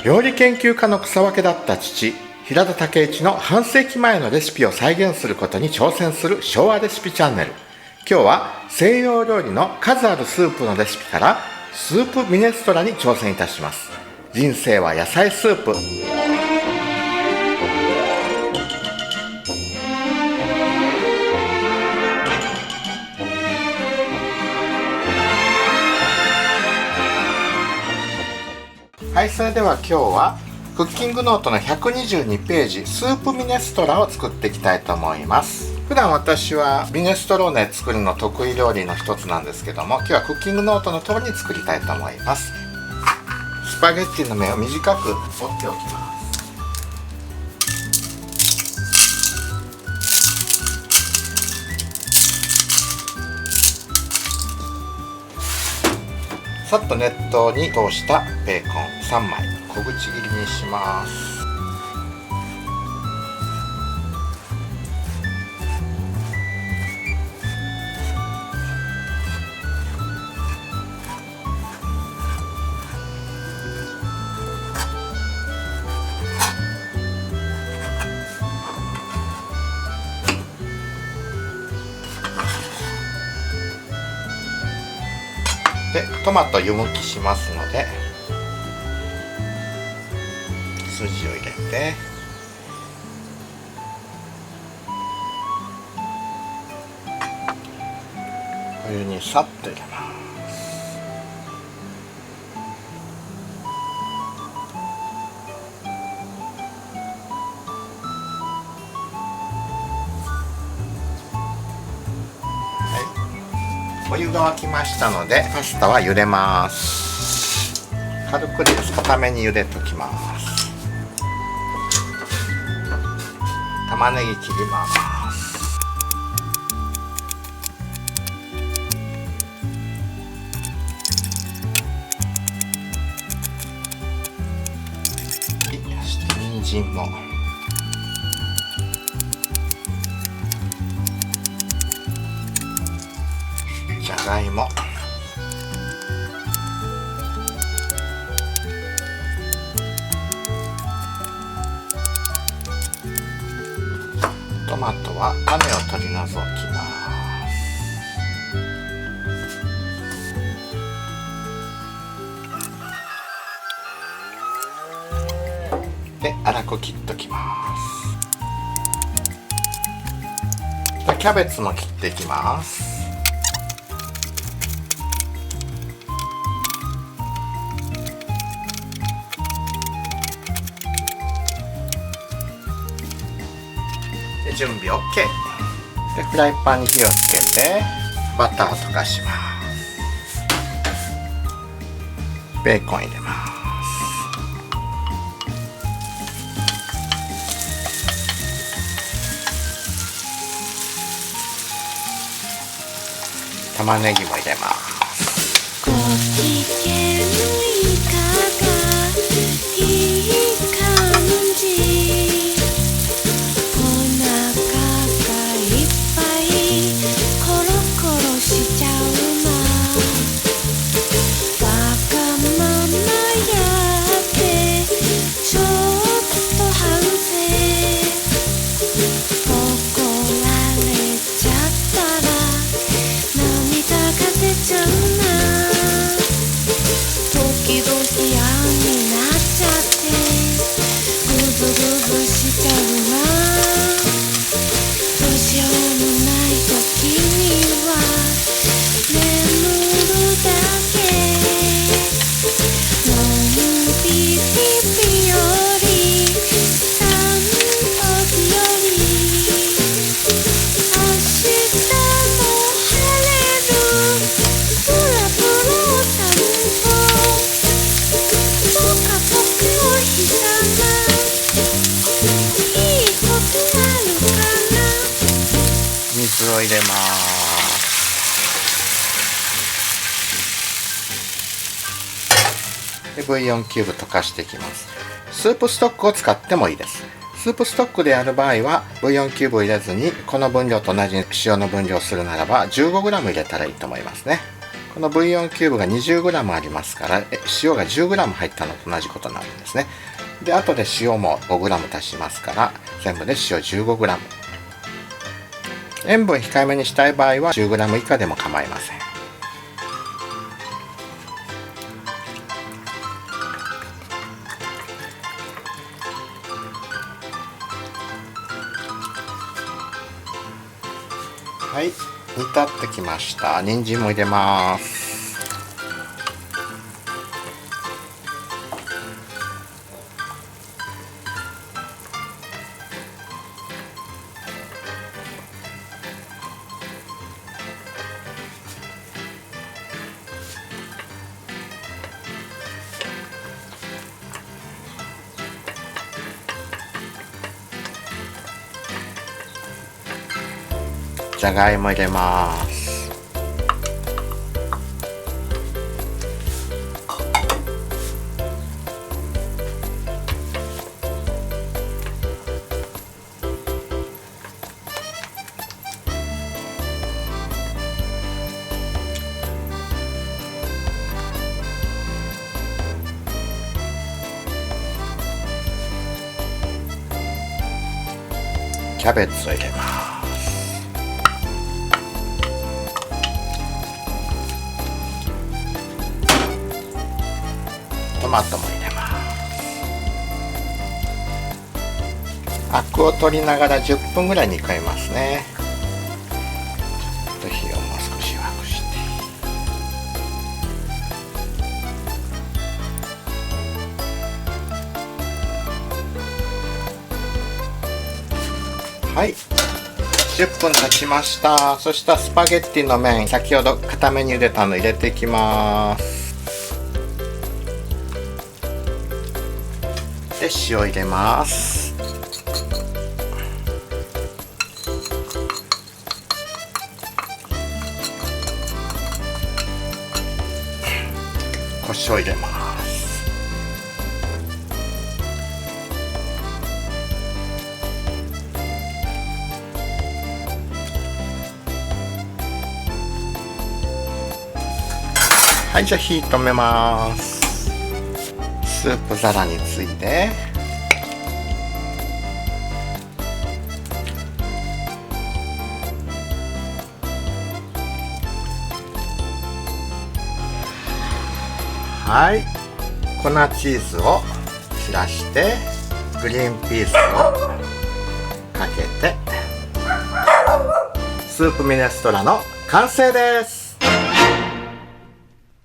料理研究家の草分けだった父、平田武一の半世紀前のレシピを再現することに挑戦する昭和レシピチャンネル。今日は西洋料理の数あるスープのレシピからスープミネストラに挑戦いたします。人生は野菜スープ。はい、それでは今日はクッキングノートの122ページスープミネストラを作っていきたいと思います。普段私はミネストローネ作るの得意料理の一つなんですけども、今日はクッキングノートの通りに作りたいと思います。スパゲッティの目を短く折っておきます。さっと熱湯に通したベーコン3枚小口切りにします。で、トマト湯むきしますので筋を入れて、お湯にさっと入れます。お湯が沸きましたのでパスタは茹でます。軽くです固めに茹でておきます。玉ねぎ切ります。そして人参もじゃがいも、トマトは種を取り除きます。で、粗く切っときます。で、キャベツも切っていきます。準備 OK で、フライパンに火をつけてバターを溶かします。ベーコン入れます。玉ねぎも入れます。水を入れます。で、ブイヨンキューブ溶かしていきます。スープストックを使ってもいいです。スープストックでやる場合はブイヨンキューブを入れずにこの分量と同じ塩の分量をするならば 15g 入れたらいいと思いますね。このブイヨンキューブが 20g ありますから、塩が 10g 入ったのと同じことになるんですね。で後で塩も 5g 足しますから、全部で塩 15g。 塩分控えめにしたい場合は 10g 以下でも構いません。はい、煮立ってきました。人参も入れます。じゃがいも入れます。キャベツを入れます。トマトも入れます。アクを取りながら10分ぐらい煮込みますね。火をもう少し弱くして、はい、10分経ちました。そしたらスパゲッティの麺、先ほど固めに茹でたの入れていきます。で塩入れます。胡椒入れます。はい、じゃあ火止めます。スープ皿について、はい、粉チーズを散らしてグリーンピースをかけて、スープミネストラの完成です。